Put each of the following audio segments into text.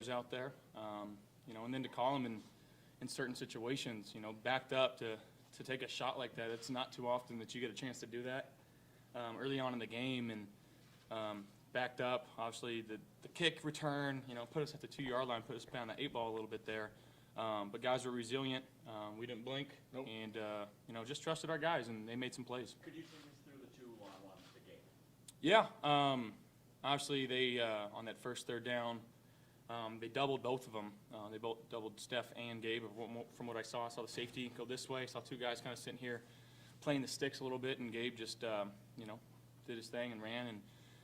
out there, and then to call him in certain situations, backed up to take a shot like that. It's not too often that you get a chance to do that early on in the game, and backed up. Obviously, the kick return, put us at the 2-yard line, put us behind the 8 ball a little bit there. But guys were resilient. We didn't blink, Nope. and just trusted our guys, and they made some plays. Could you take us through the 2-on-1 of the game? Yeah. Obviously, they on that first third down, they doubled both of them. They both doubled Steph and Gabe. From what I saw the safety go this way. I saw 2 guys kind of sitting here playing the sticks a little bit, and Gabe just, did his thing and ran and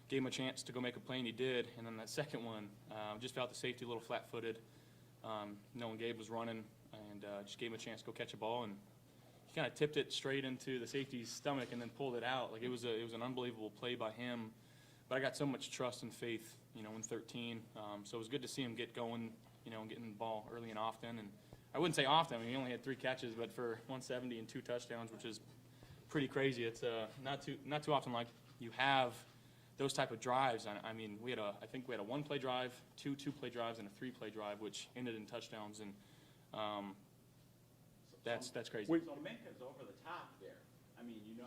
gave him a chance to go make a play, and he did. And then that second one, just felt the safety a little flat-footed, knowing Gabe was running, and just gave him a chance to go catch a ball, and he kind of tipped it straight into the safety's stomach and then pulled it out. Like it was an unbelievable play by him. But I got so much trust and faith, in 13. So it was good to see him get going, getting the ball early and often. And I wouldn't say often. I mean, he only had 3 catches, but for 170 and 2 touchdowns, which is pretty crazy. It's not too often like you have those type of drives. I mean, I think we had a 1-play drive, 2 2-play drives, and a 3-play drive, which ended in touchdowns. And that's crazy. So Minka's over the top there. I mean, he's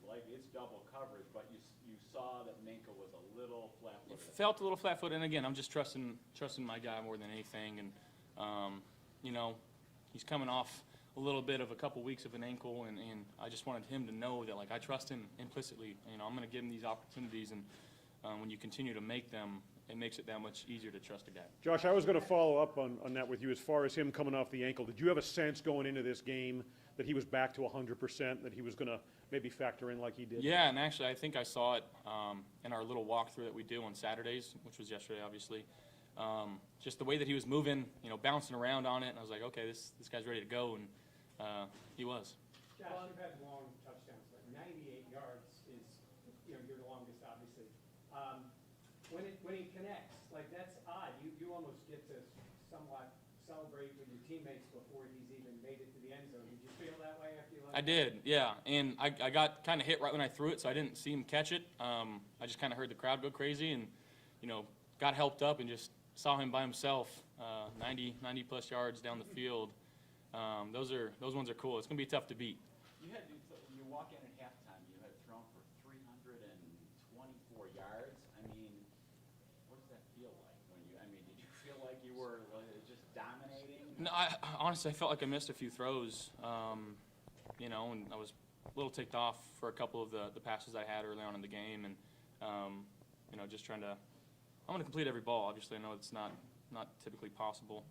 like, it's double coverage, but you saw that Minka was a little flat-footed. Felt a little flat-footed, and again, I'm just trusting my guy more than anything. And he's coming off a little bit of a couple weeks of an ankle, and I just wanted him to know that, like, I trust him implicitly. I'm going to give him these opportunities, and when you continue to make them, it makes it that much easier to trust a guy. Josh, I was going to follow up on that with you as far as him coming off the ankle. Did you have a sense going into this game that he was back to 100%, that he was going to maybe factor in like he did? Yeah, and actually I think I saw it in our little walkthrough that we do on Saturdays, which was yesterday, obviously. Just the way that he was moving, bouncing around on it, and I was like, okay, this guy's ready to go, and he was. Josh, you've had long touchdowns, but 98 yards is, your longest, obviously. When he connects, like, that's odd. You almost get to somewhat celebrate with your teammates before he's even made it to the end zone. Did you feel that way after you left? I did, yeah, and I got kind of hit right when I threw it, so I didn't see him catch it. I just kind of heard the crowd go crazy, and got helped up and just saw him by himself, 90 plus yards down the field. Those ones are cool. It's gonna be tough to beat. You walk in at halftime, you had thrown for 324 yards. I mean, what does that feel like did you feel like you were just dominating? No, honestly, I felt like I missed a few throws, and I was a little ticked off for a couple of the passes I had early on in the game, and just trying to. I'm gonna complete every ball. Obviously, I know it's not typically possible,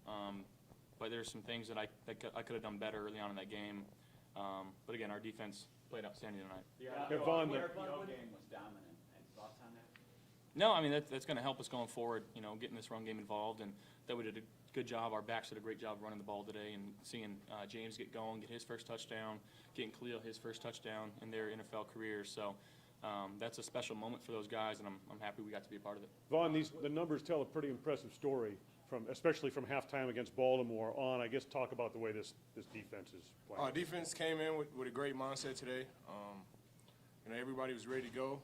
but there's some things that I could have done better early on in that game. But again, our defense played outstanding tonight. The Vaughn, game was dominant. And thoughts on that? No, I mean that's going to help us going forward. Getting this run game involved, and that we did a good job. Our backs did a great job running the ball today, and seeing James get going, get his first touchdown, getting Khalil his first touchdown in their NFL careers. So that's a special moment for those guys, and I'm happy we got to be a part of it. Vaughn, the numbers tell a pretty impressive story, especially from halftime against Baltimore on. I guess talk about the way this defense is playing. Our defense came in with a great mindset today. Everybody was ready to go.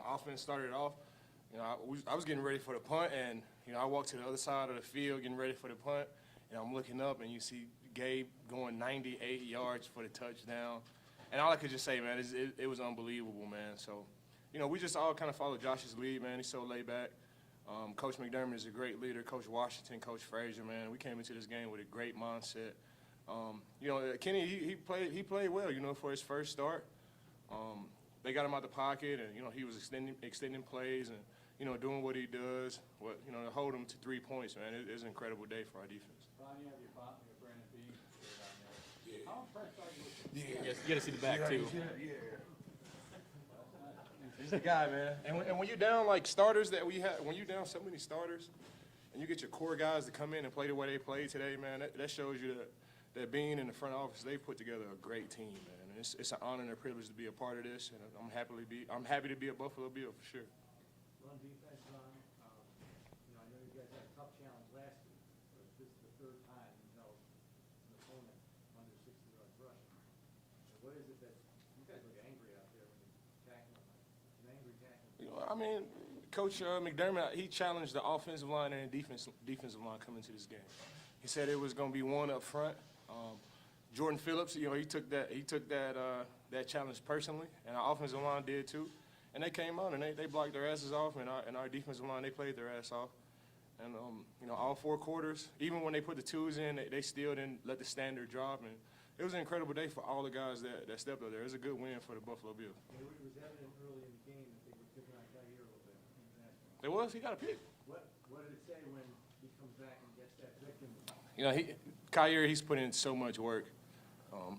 Offense started off. I was getting ready for the punt, and I walked to the other side of the field getting ready for the punt, and I'm looking up, and you see Gabe going 98 yards for the touchdown. And all I could just say, man, it was unbelievable, man. So, we just all kind of followed Josh's lead, man. He's so laid back. Coach McDermott is a great leader. Coach Washington, Coach Frazier, man. We came into this game with a great mindset. Kenny, he played well, for his first start. They got him out the pocket, and he was extending plays and doing what he does. To hold him to 3 points, man, it is an incredible day for our defense. Ronnie, have your Brandon B. How impressed are you with him? You got to see the back too. Yeah. He's the guy, man. And when you're down like starters when you're down so many starters, and you get your core guys to come in and play the way they played today, man, that shows you that being in the front office, they put together a great team, man. And it's an honor and a privilege to be a part of this, and I'm happy to be a Buffalo Bill for sure. Run defense, Ron. I know you guys had a tough challenge last week, but this is the third time an opponent under 60 yards rushing. What is it that you guys look angry out there when you tackle them? An angry tackle? Coach McDermott, he challenged the offensive line and the defensive line coming to this game. He said it was going to be one up front. Jordan Phillips, you know, he took that challenge personally, and our offensive line did too. And they came out and they blocked their asses off, and our defensive line, they played their ass off. And, you know, all 4 quarters, even when they put the 2s in, they still didn't let the standard drop. And it was an incredible day for all the guys that stepped up there. It was a good win for the Buffalo Bills. It was evident early in the game that they were picking on Kaiir a little bit. It was. He got a pick. What did it say when he comes back and gets that victim? You know, Kaiir, he's put in so much work.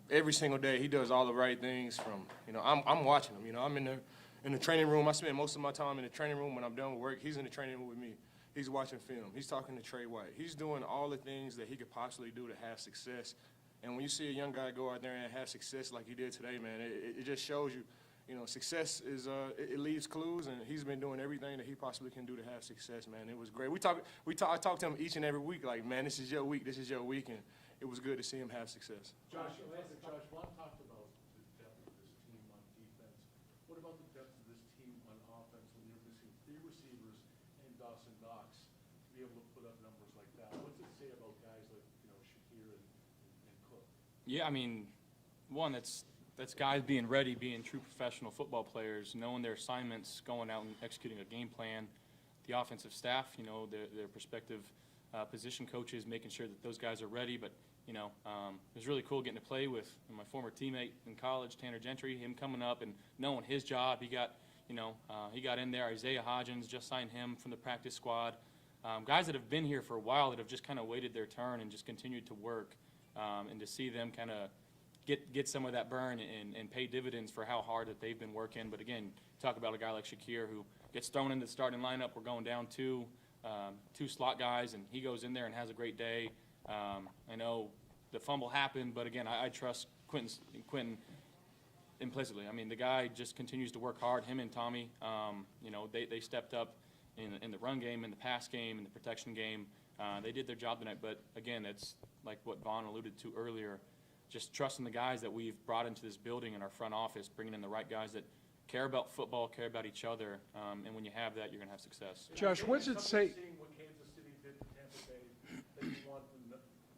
Every single day, he does all the right things. From, you know, I'm watching him. You know, I'm in the training room. I spend most of my time in the training room. When I'm done with work, he's in the training room with me. He's watching film. He's talking to Trey White. He's doing all the things that he could possibly do to have success. And when you see a young guy go out there and have success like he did today, man, it just shows you, you know, success is it leaves clues, and he's been doing everything that he possibly can do to have success, man. It was great. I talk to him each and every week, like, man, this is your week, and it was good to see him have success. Josh, Juan talked about the depth of this team on defense. What about the depth of this team on offense when you're missing 3 receivers and Dawson Knox to be able to put up numbers like that? What's it say about guys like, you know, Shakir and Cook? Yeah, I mean, one, that's guys being ready, being true professional football players, knowing their assignments, going out and executing a game plan. The offensive staff, you know, their prospective position coaches, making sure that those guys are ready. But, you know, it was really cool getting to play with my former teammate in college, Tanner Gentry, him coming up and knowing his job. He got, you know, he got in there. Isaiah Hodgins just signed him from the practice squad. Guys that have been here for a while that have just kind of waited their turn and just continued to work. And to see them kind of get some of that burn and pay dividends for how hard that they've been working. But again, talk about a guy like Shakir who gets thrown into the starting lineup. We're going down 2 slot guys, and he goes in there and has a great day. I know the fumble happened, but again, I trust Quentin implicitly. I mean, the guy just continues to work hard. Him and Tommy, you know, they stepped up in the run game, in the pass game, in the protection game. They did their job tonight, but again, it's like what Vaughn alluded to earlier, just trusting the guys that we've brought into this building in our front office, bringing in the right guys that care about football, care about each other, and when you have that, you're going to have success. Josh, what's it say? Seeing what Kansas City did to Tampa Bay, that you want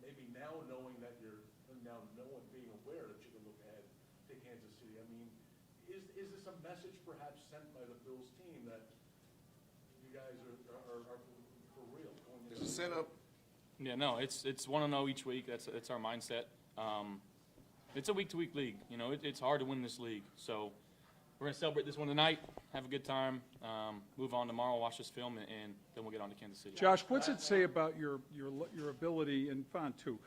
maybe now knowing that being aware that you can look ahead to Kansas City. I mean, is this a message perhaps sent by the Bills team that you guys are for real? It's a setup. Yeah, no, it's 1-0 each week. That's our mindset. It's a week-to-week league. You know, it's hard to win this league. So we're going to celebrate this one tonight, have a good time, move on tomorrow, watch this film, and then we'll get on to Kansas City. Josh, what's it say about your ability, and Vaughn too,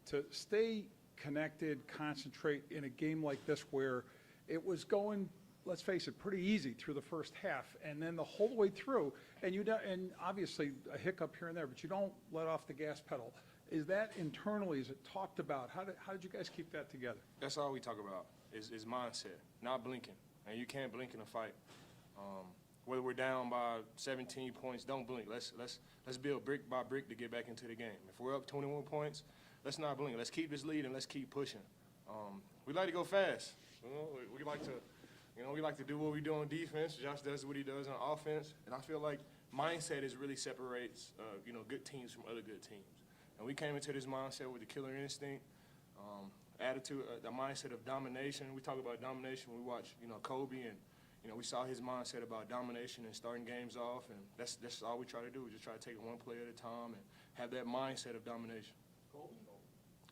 to stay connected, concentrate in a game like this where it was going, let's face it, pretty easy through the first half, and then the whole way through, and obviously a hiccup here and there, but you don't let off the gas pedal. Is that internally, is it talked about? How did you guys keep that together? That's all we talk about is mindset, not blinking. And you can't blink in a fight. Whether we're down by 17 points, don't blink. Let's build brick by brick to get back into the game. If we're up 21 points, let's not blink. Let's keep this lead and let's keep pushing. We like to go fast. You know, we like to do what we do on defense. Josh does what he does on offense, and I feel like mindset really separates good teams from other good teams. And we came into this mindset with the killer instinct, attitude, the mindset of domination. We talk about domination. We watch, Kobe, and we saw his mindset about domination and starting games off, and that's all we try to do. We just try to take it one play at a time and have that mindset of domination.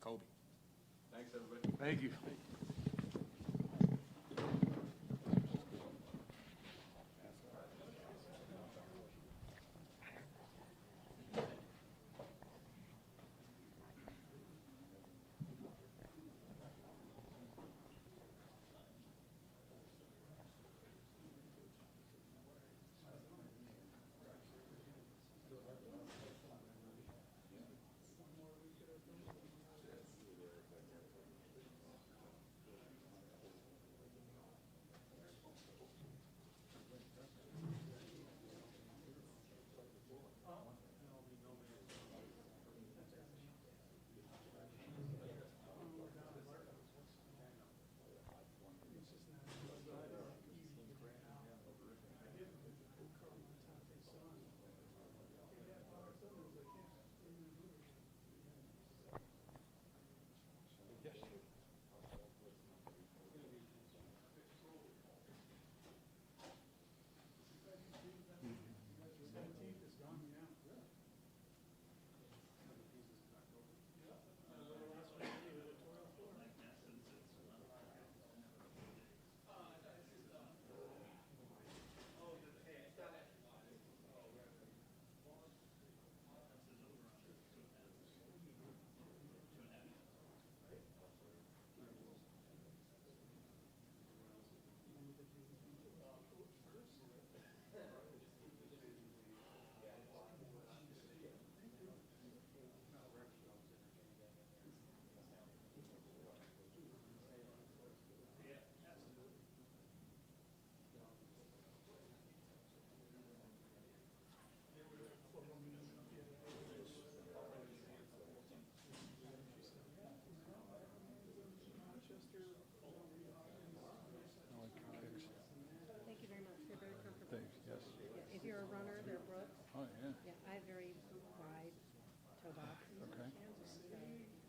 Kobe. Thanks, everybody. Thank you.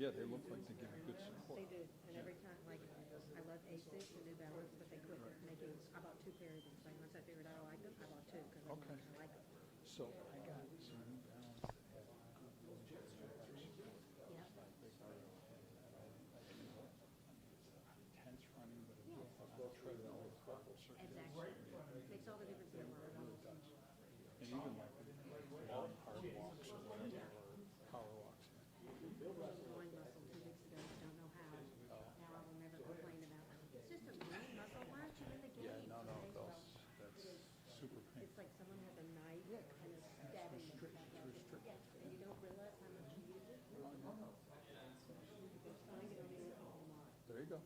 Yeah, they look like they give you good support. They do, and every time, like, I love Asics and New Balance, but they quit making, I bought 2 pairs, and so once I figured out I liked them, I bought 2, because Okay. I like them. So I got some New Balance that have good jet straps. Yep. Intense running, but it looks like a treadmill with purple circulation. Exactly. Makes all the difference in the world. And even like long hard walks or whatever, or power walks. Groin muscle 2 weeks ago, don't know how. Now I will never complain about it. It's just a groin muscle. Why aren't you in the game? Yeah, no, Okay, well, that's super painful. it's like someone has a knife and is stabbing you. Yeah, and you don't realize how much you use it. Go find it on the internet tomorrow. There you go.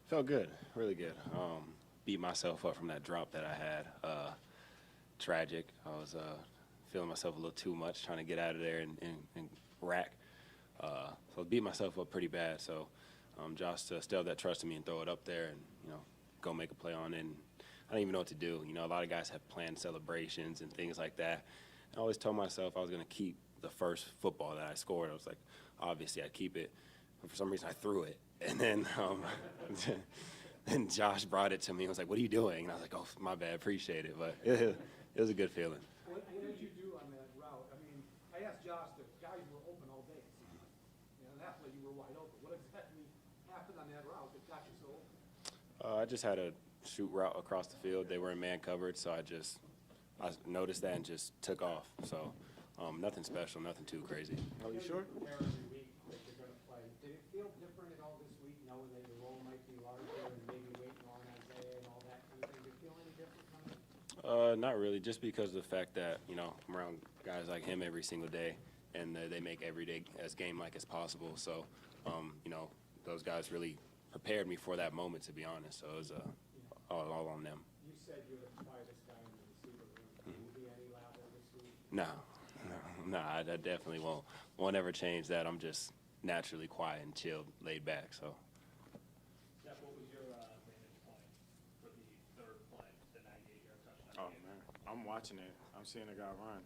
Felt good, really good. Beat myself up from that drop that I had. Tragic. I was feeling myself a little too much, trying to get out of there and rack. So I beat myself up pretty bad. So Josh still that trust in me and throw it up there and, go make a play on it. And I didn't even know what to do. A lot of guys have planned celebrations and things like that. I always told myself I was going to keep the first football that I scored. I was like, obviously I'd keep it. But for some reason I threw it. And then and Josh brought it to me and was like, what are you doing? And I was like, oh, my bad, appreciate it. But it was a good feeling. What did you do on that route? I mean, I asked Josh, the guys were open all day. And that play you were wide open. What exactly happened on that route that got you so open? I just had a shoot route across the field. They were in man coverage, so I noticed that and just took off. So nothing special, nothing too crazy. Are you sure? Every week that you're going to play. Did it feel different at all this week, knowing that your role might be larger and maybe waiting on Isaiah and all that kind of thing? Did it feel any different coming? Not really, just because of the fact that, I'm around guys like him every single day, and they make every day as game-like as possible. So, those guys really prepared me for that moment, to be honest. So it was all on them. You said you're the quietest guy in the receiver room. Will you be any louder this week? No, I definitely won't ever change that. I'm just naturally quiet and chilled, laid back. So. Steph, what was your vantage point for the third play, the 98-yard touchdown? Oh, man, I'm watching it. I'm seeing a guy run.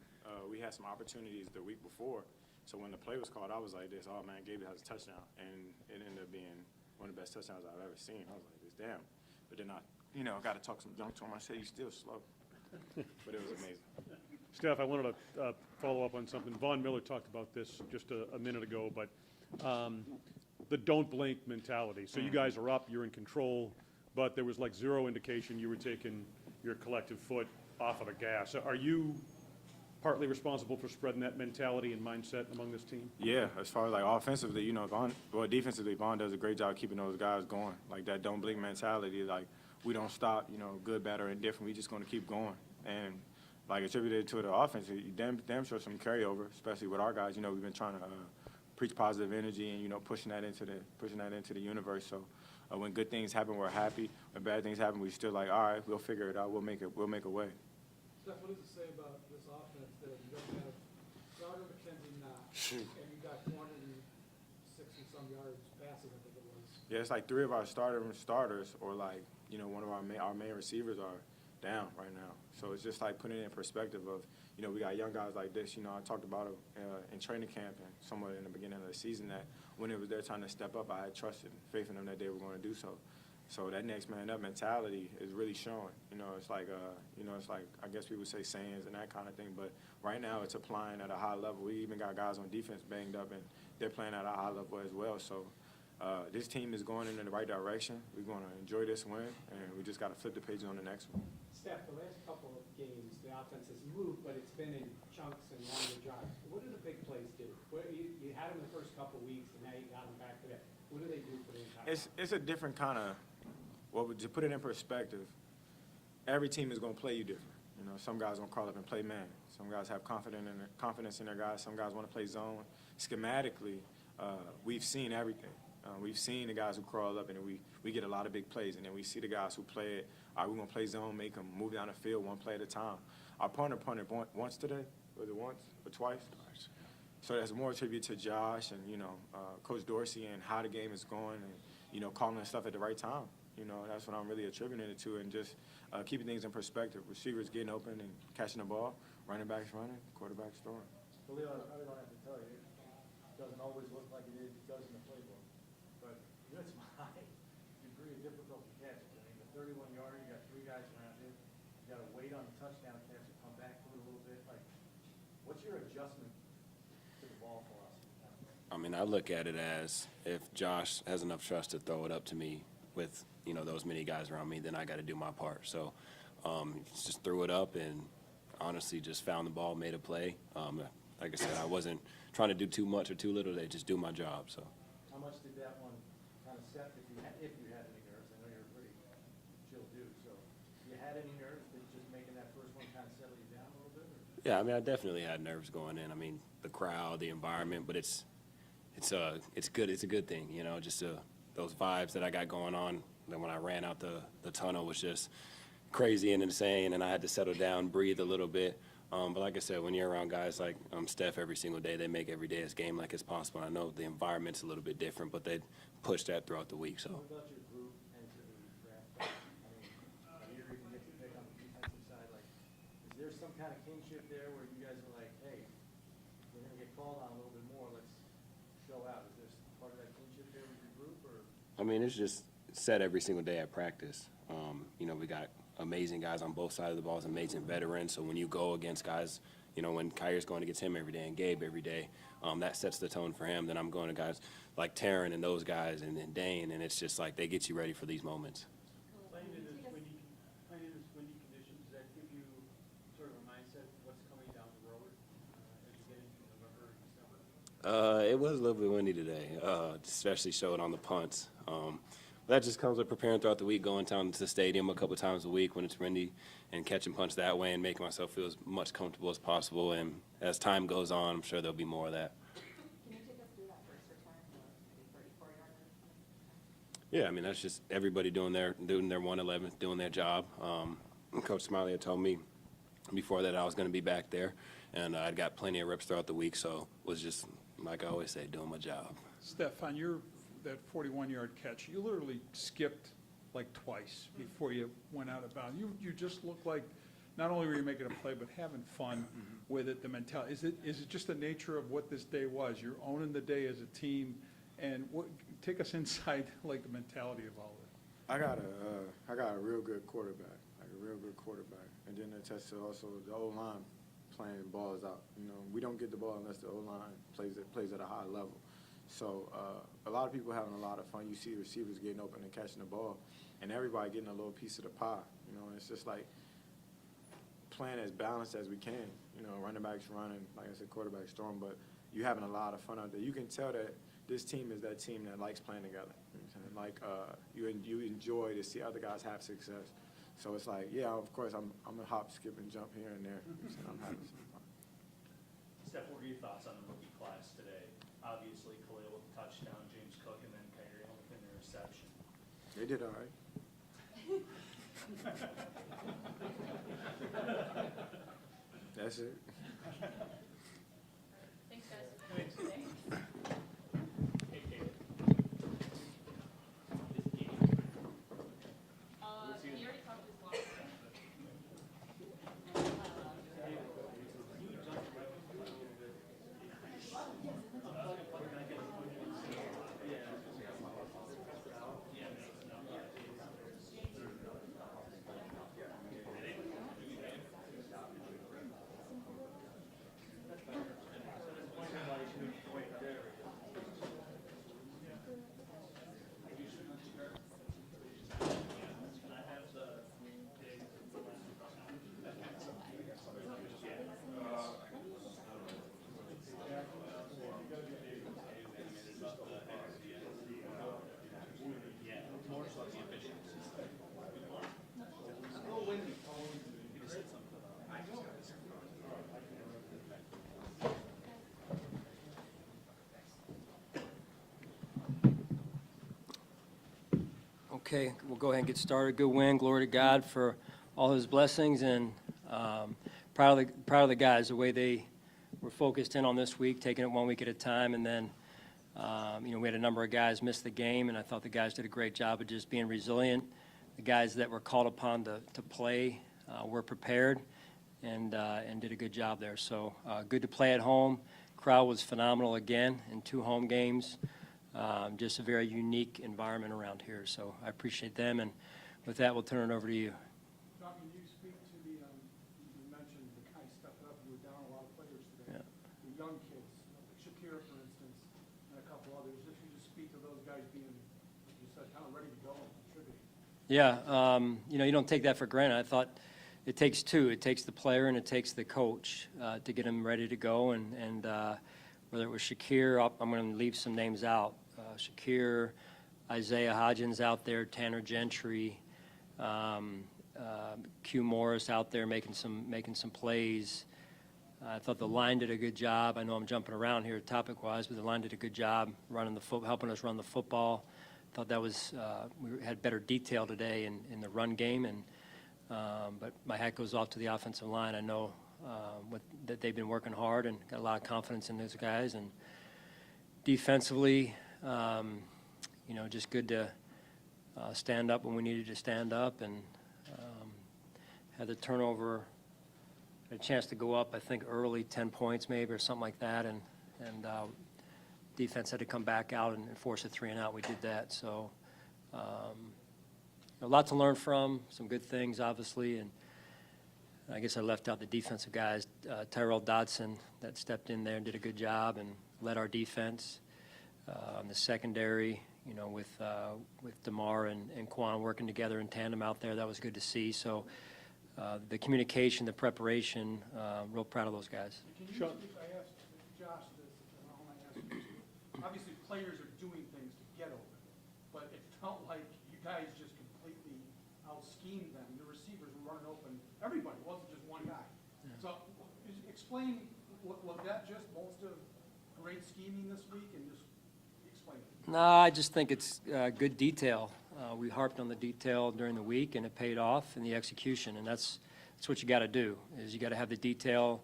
We had some opportunities the week before, so when the play was called, I was like this, oh, man, Gabe has a touchdown, and it ended up being one of the best touchdowns I've ever seen. I was like, this damn. But then I got to talk some junk to him. I said, he's still slow. But it was amazing. Steph, I wanted to follow up on something. Von Miller talked about this just a minute ago, but the don't blink mentality. So you guys are up, you're in control, but there was like zero indication you were taking your collective foot off of the gas. Are you partly responsible for spreading that mentality and mindset among this team? Yeah, as far as like offensively, defensively, Vaughn does a great job keeping those guys going. Like that don't blink mentality, like we don't stop, good, bad, or indifferent. We just going to keep going. And like attributed to the offense, damn sure some carryover, especially with our guys. We've been trying to preach positive energy and pushing that into the universe. So when good things happen, we're happy. When bad things happen, we still like, all right, we'll figure it out. We'll make a way. Steph, what does it say about this offense that you don't have Crowder, McKenzie, Knox, and you got 406 and some yards passing, I think it was? Yeah, it's like 3 of our starters, or like one of our main receivers are down right now. So it's just like putting it in perspective of we got young guys like this. I talked about it in training camp and somewhat in the beginning of the season that when it was their time to step up, I had trusted and faith in them that they were going to do so. So that next man up mentality is really showing. It's like I guess we would say sayings and that kind of thing. But right now it's applying at a high level. We even got guys on defense banged up, and they're playing at a high level as well. So this team is going in the right direction. We're going to enjoy this win, and we just got to flip the page on the next one. Steph, the last couple of games, the offense has moved, but it's been in chunks and longer drives. What do the big plays do? You had them the first couple of weeks, and now you got them back to that. What do they do for the entire time? It's a different kind of. Well, to put it in perspective, every team is going to play you different. Some guys going to crawl up and play man. Some guys have confidence in their guys. Some guys want to play zone. Schematically, we've seen everything. We've seen the guys who crawl up, and we get a lot of big plays. And then we see the guys who play it. All right, we're going to play zone, make them move down the field one play at a time. Our punter punted once today. Was it once or twice? So that's more attribute to Josh and, Coach Dorsey and how the game is going and, calling stuff at the right time. That's what I'm really attributing it to, and just keeping things in perspective. Receivers getting open and catching the ball, running backs running, quarterbacks throwing. Leo, I don't have to tell you, it doesn't always look like it does in the playbook, but that's my degree of difficulty catching. I mean, the 31-yarder, you got 3 guys around you. You got to wait on the touchdown catch to come back to it a little bit. Like, what's your adjustment to the ball philosophy? I mean, I look at it as if Josh has enough trust to throw it up to me with those many guys around me, then I got to do my part. So just threw it up and honestly just found the ball, made a play. Like I said, I wasn't trying to do too much or too little. They just do my job. So. How much did that one kind of set if you had any nerves? I know you're a pretty chill dude, so you had any nerves that just making that first one kind of settle you down a little bit? Or? Yeah, I mean, I definitely had nerves going in. I mean, the crowd, the environment, but it's good. It's a good thing, just those vibes that I got going on then when I ran out the tunnel was just crazy and insane, and I had to settle down, breathe a little bit. But like I said, when you're around guys like Steph every single day, they make every day as game-like as possible. I know the environment's a little bit different, but they push that throughout the week. So. What about your group entering the draft? I mean, you're even get to pick on the defensive side. Like, is there some kind of kinship there where you guys are like, hey, we're going to get called on a little bit more, let's show out? Is there part of that kinship there with your group, or? I mean, it's just said every single day at practice. We got amazing guys on both sides of the ball, amazing veterans. So when you go against guys, when Kyrie's going against him every day and Gabe every day, that sets the tone for him. Then I'm going to guys like Taryn and those guys and Dane, and it's just like they get you ready for these moments. Playing in this windy conditions, does that give you sort of a mindset of what's coming down the road as you get into November and December? It was a little bit windy today, especially showed on the punts. That just comes with preparing throughout the week, going down to the stadium a couple times a week when it's windy and catching punts that way and making myself feel as much comfortable as possible. And as time goes on, I'm sure there'll be more of that. Can you take us through that first return, the 34-yard? Yeah, I mean, that's just everybody doing their 111th, doing their job. Coach Smiley had told me before that I was going to be back there, and I'd got plenty of reps throughout the week, so was just, like I always say, doing my job. Stefon, that 41-yard catch, you literally skipped like twice before you went out of bounds. You just looked like, not only were you making a play, but having fun with it, the mentality. Is it just the nature of what this day was? You're owning the day as a team, and take us inside like the mentality of all that. I got a real good quarterback, and then attached to also the O-line playing balls out. We don't get the ball unless the O-line plays at a high level. So a lot of people having a lot of fun. You see receivers getting open and catching the ball, and everybody getting a little piece of the pie. And it's just like playing as balanced as we can. Running backs running, like I said, quarterbacks throwing, but you having a lot of fun out there. You can tell that this team is that team that likes playing together. You enjoy to see other guys have success. So it's like, yeah, of course, I'm a hop, skip, and jump here and there. I'm having some fun. Steph, what are your thoughts on the rookie class today? Obviously, Khalil with a touchdown, James Cook, and then Kyrie with an interception. They did all right. That's it. Thanks, guys. He already talked his last. Okay, we'll go ahead and get started. Good win. Glory to God for all his blessings, and proud of the guys, the way they were focused in on this week, taking it 1 week at a time. And then, we had a number of guys miss the game, and I thought the guys did a great job of just being resilient. The guys that were called upon to play were prepared and did a good job there. So good to play at home. Crowd was phenomenal again in 2 home games. Just a very unique environment around here. So I appreciate them. And with that, we'll turn it over to you. John, can you speak to you mentioned the guys stepping up. You were down a lot of players today. Yeah. The young kids, like Shakir, for instance, and a couple others. If you just speak to those guys being, like you said, kind of ready to go and contribute. Yeah, you don't take that for granted. I thought it takes 2. It takes the player and it takes the coach to get them ready to go. And whether it was Shakir, I'm going to leave some names out. Shakir, Isaiah Hodgins out there, Tanner Gentry, Q Morris out there making some plays. I thought the line did a good job. I know I'm jumping around here topic-wise, but the line did a good job helping us run the football. thought that was, we had better detail today in the run game, and but my hat goes off to the offensive line. I know that they've been working hard and got a lot of confidence in those guys. And defensively, just good to stand up when we needed to stand up, and had the turnover, had a chance to go up, I think, early, 10 points maybe or something like that, and defense had to come back out and force a 3-and-out. We did that. So a lot to learn from, some good things, obviously, and I guess I left out the defensive guys. Tyrell Dodson, that stepped in there and did a good job and led our defense. The secondary, with DeMar and Quan working together in tandem out there, that was good to see. So the communication, the preparation, real proud of those guys. Can you, I asked Josh this, and I'll ask you this. Obviously, players are doing things to get open, but it felt like you guys just completely out-schemed them. The receivers were running open. Everybody, it wasn't just one guy. So explain, was that just most of great scheming this week, and just explain it? No, I just think it's good detail. We harped on the detail during the week, and it paid off in the execution, and that's what you got to do, is you got to have the detail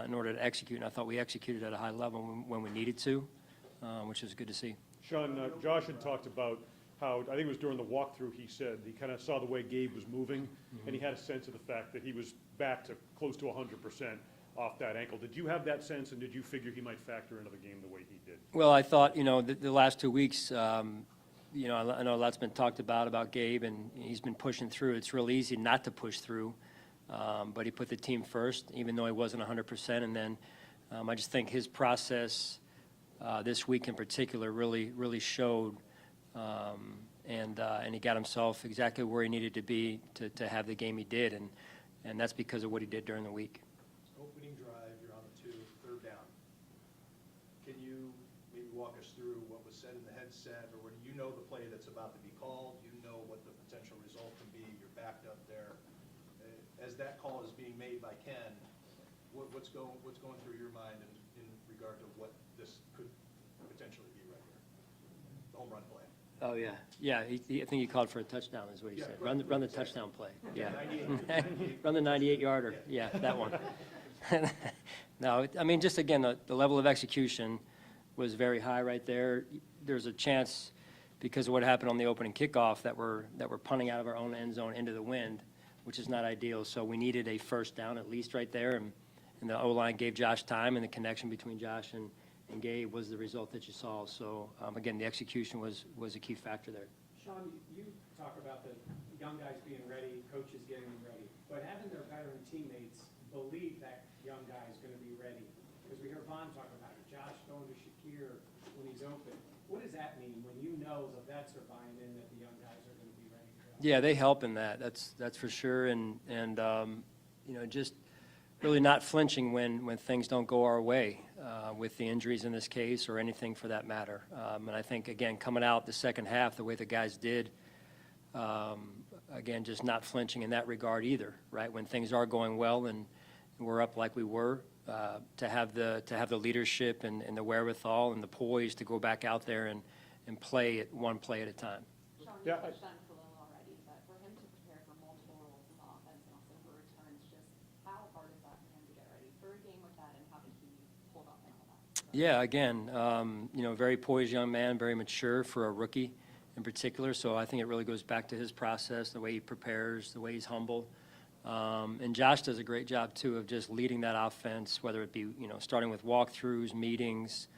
in order to execute, and I thought we executed at a high level when we needed to, which is good to see. Sean, Josh had talked about how, I think it was during the walkthrough, he said he kind of saw the way Gabe was moving, and he had a sense of the fact that he was back to close to 100% off that ankle. Did you have that sense, and did you figure he might factor into the game the way he did? Well, I thought, the last 2 weeks, I know a lot's been talked about Gabe, and he's been pushing through. It's real easy not to push through, but he put the team first, even though he wasn't 100%. And then I just think his process this week in particular really showed, and he got himself exactly where he needed to be to have the game he did, and that's because of what he did during the week. Opening drive, you're on the 2, third down. Can you maybe walk us through what was said in the headset, or when you know the play that's about to be called, you know what the potential result can be, you're backed up there. As that call is being made by Ken, what's going through your mind in regard to what this could potentially be right here? The home run play. Oh, yeah. Yeah, I think he called for a touchdown is what he said. Right. Run the touchdown play. Yeah. 98. Run the 98-yarder. Yeah, that one. No, I mean, just again, the level of execution was very high right there. There's a chance, because of what happened on the opening kickoff, that we're punting out of our own end zone into the wind, which is not ideal. So we needed a first down at least right there, and the O-line gave Josh time, and the connection between Josh and Gabe was the result that you saw. So, again, the execution was a key factor there. Sean, you talk about the young guys being ready, coaches getting them ready, but having their veteran teammates believe that young guy is going to be ready. Because we hear Vaughn talk about it, Josh going to Shakir when he's open. What does that mean when you know the vets are buying in that the young guys are going to be ready to go? Yeah, they help in that. That's for sure. And just really not flinching when things don't go our way with the injuries in this case, or anything for that matter. And I think, again, coming out the second half, the way the guys did, again, just not flinching in that regard either, right? When things are going well and we're up like we were, to have the leadership and the wherewithal and the poise to go back out there and play it one play at a time. Sean, Yeah, you touched on Khalil already, but for him to prepare for multiple roles in the offense and also for returns, just how hard is that for him to get ready for a game with that, and how did he hold up and all that? Yeah, again, very poised young man, very mature for a rookie in particular. So I think it really goes back to his process, the way he prepares, the way he's humble. And Josh does a great job, too, of just leading that offense, whether it be, starting with walkthroughs, meetings,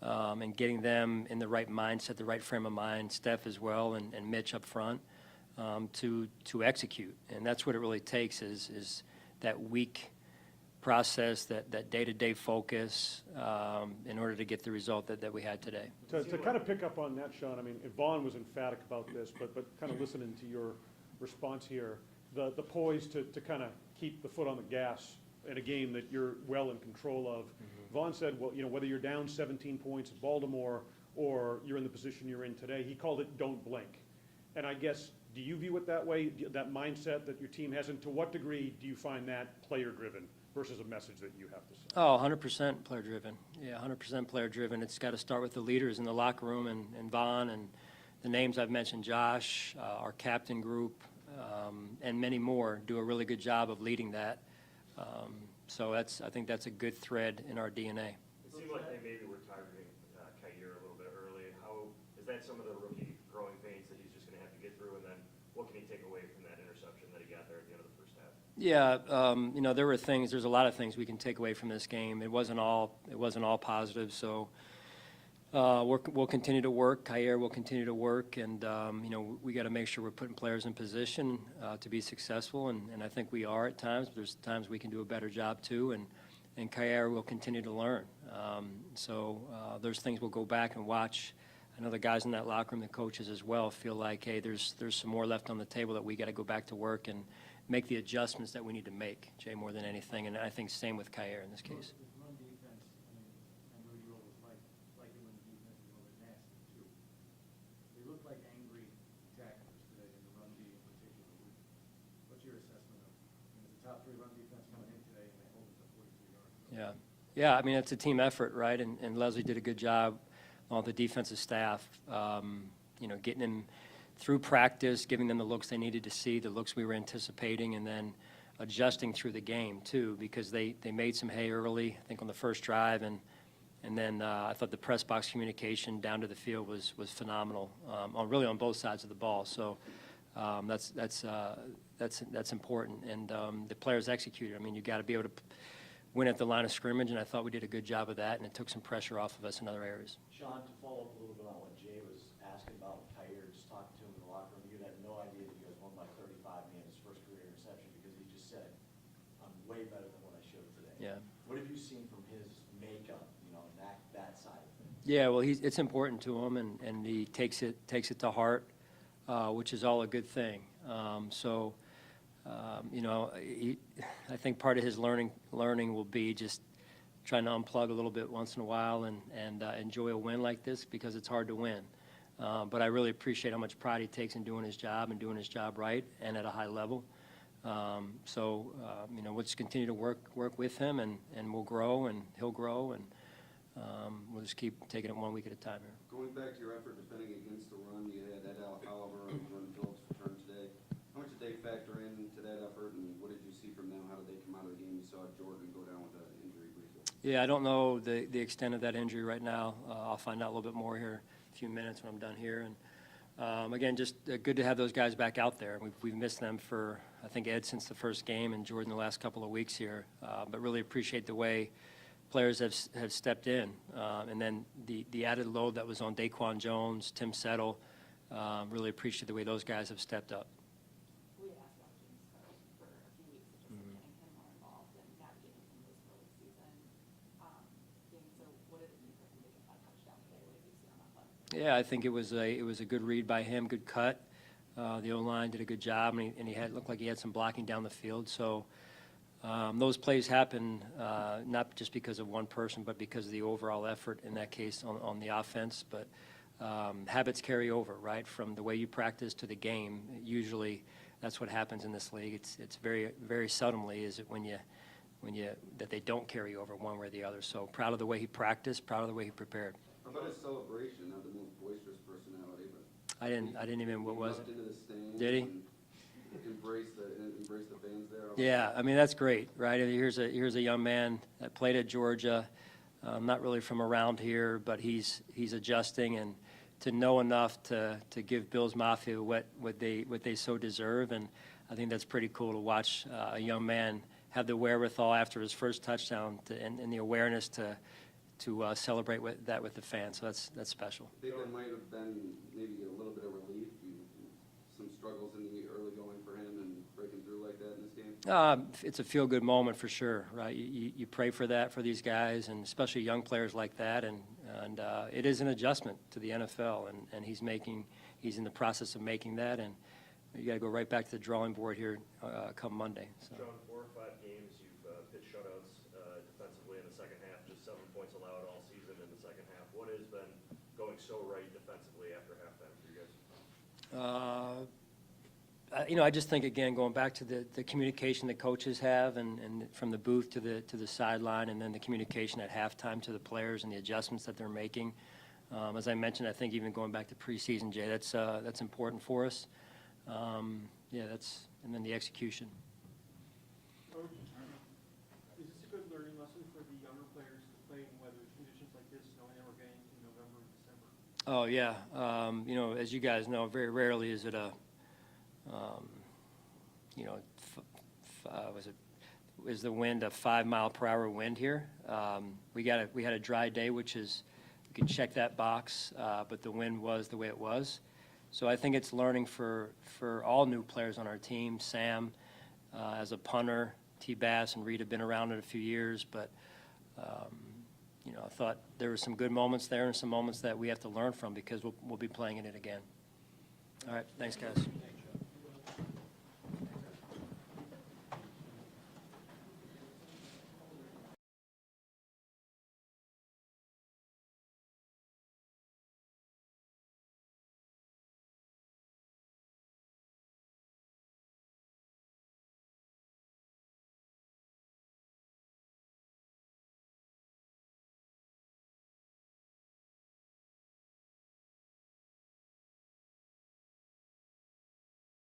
and getting them in the right mindset, the right frame of mind, Steph as well, and Mitch up front, to execute. And that's what it really takes is that week process, that day-to-day focus in order to get the result that we had today. To kind of pick up on that, Sean, I mean, Vaughn was emphatic about this, but kind of listening to your response here, the poise to kind of keep the foot on the gas in a game that you're well in control of. Vaughn said, well, whether you're down 17 points at Baltimore or you're in the position you're in today, he called it don't blink. And I guess, do you view it that way, that mindset that your team has, and to what degree do you find that player-driven versus a message that you have to say? Oh, 100% player-driven. Yeah, 100% player-driven. It's got to start with the leaders in the locker room and Vaughn the names I've mentioned, Josh, our captain group, and many more, do a really good job of leading that. So I think that's a good thread in our DNA. It seemed like they maybe were targeting Kyer a little bit early. How is that some of the rookie growing pains that he's just going to have to get through, and then what can he take away from that interception that he got there at the end of the first half? Yeah, there's a lot of things we can take away from this game. It wasn't all positive, so we'll continue to work. Kyer will continue to work, and we got to make sure we're putting players in position to be successful, and I think we are at times. There's times we can do a better job too, and Kyer will continue to learn. So there's things we'll go back and watch. I know the guys in that locker room, the coaches as well, feel like, hey, there's some more left on the table that we got to go back to work and make the adjustments that we need to make, Jay, more than anything. And I think same with Kyer in this case. Run defense, I know you always like it when the defense is a little bit nasty, too. They look like angry tacklers today in the run D in particular. What's your assessment of, it's a top 3 run defense coming in today, and they hold it to 43 yards? Yeah, I mean, it's a team effort, right? And Leslie did a good job on the defensive staff, getting them through practice, giving them the looks they needed to see, the looks we were anticipating, and then adjusting through the game, too, because they made some hay early, I think, on the first drive, and then I thought the press box communication down to the field was phenomenal, on both sides of the ball. So that's important, and the players executed. I mean, you got to be able to win at the line of scrimmage, and I thought we did a good job of that, and it took some pressure off of us in other areas. Sean, to follow up a little bit on what Jay was asking about Kyer, just talking to him in the locker room, you had no idea that you guys won by 35 and he had his first career interception because he just said, I'm way better than what I showed today. Yeah. What have you seen from his makeup, that side of things? Yeah, well, it's important to him, and he takes it to heart, which is all a good thing. I think part of his learning will be just trying to unplug a little bit once in a while and enjoy a win like this, because it's hard to win. But I really appreciate how much pride he takes in doing his job and doing his job right and at a high level. We'll just continue to work with him, and we'll grow, and he'll grow, and we'll just keep taking it 1 week at a time here. Going back to your effort defending against the run, you had Ed Oliver and Jordan Phillips return today. How much did they factor into that effort, and what did you see from them? How did they come out of the game? You saw Jordan go down with an injury briefly. Yeah, I don't know the extent of that injury right now. I'll find out a little bit more here in a few minutes when I'm done here. And again, just good to have those guys back out there. We've missed them for, I think, Ed since the first game, and Jordan the last couple of weeks here. But really appreciate the way players have stepped in. And then the added load that was on Daquan Jones, Tim Settle, really appreciate the way those guys have stepped up. We had asked about James Cook for a few weeks, just getting him more involved and navigating some of this early season games. So what did it mean for him to get that touchdown today? What did you see on that play? Yeah, I think it was a good read by him, good cut. The O-line did a good job, and he looked like he had some blocking down the field. So those plays happen not just because of one person, but because of the overall effort in that case on the offense. But habits carry over, right, from the way you practice to the game. Usually, that's what happens in this league. It's very, very seldomly is it when you that they don't carry over one way or the other. So proud of the way he practiced, proud of the way he prepared. How about his celebration, not the most boisterous personality, but I didn't even, what was it? Into the stands. Did he? Embrace the fans there. Yeah, I mean, that's great, right? Here's a young man that played at Georgia, not really from around here, but he's adjusting, and to know enough to give Bills Mafia what they so deserve. And I think that's pretty cool to watch a young man have the wherewithal after his first touchdown and the awareness to celebrate with the fans. So that's special. I think that might have been maybe a little bit of relief. Some struggles in the early going for him and breaking through like that in this game. It's a feel-good moment for sure, right? You pray for that for these guys, and especially young players like that. And it is an adjustment to the NFL, and he's in the process of making that. And you got to go right back to the drawing board here come Monday. So. Sean, 4 or 5 games you've pitched shutouts defensively in the second half, just 7 points allowed all season in the second half. What has been going so right defensively after halftime for you guys? I just think, again, going back to the communication that coaches have, and from the booth to the sideline, and then the communication at halftime to the players and the adjustments that they're making. As I mentioned, I think even going back to preseason, Jay, that's important for us. Yeah, and then the execution. Coach, is this a good learning lesson for the younger players to play in weather conditions like this, knowing that we're getting to November and December? Oh, yeah. You know, as you guys know, very rarely is it is the wind a 5-mile-per-hour wind here. We had a dry day, which is, you can check that box, but the wind was the way it was. So I think it's learning for all new players on our team. Sam, as a punter, T-Bass and Reed have been around it a few years, but you know, I thought there were some good moments there and some moments that we have to learn from because we'll be playing in it again. All right, thanks, guys.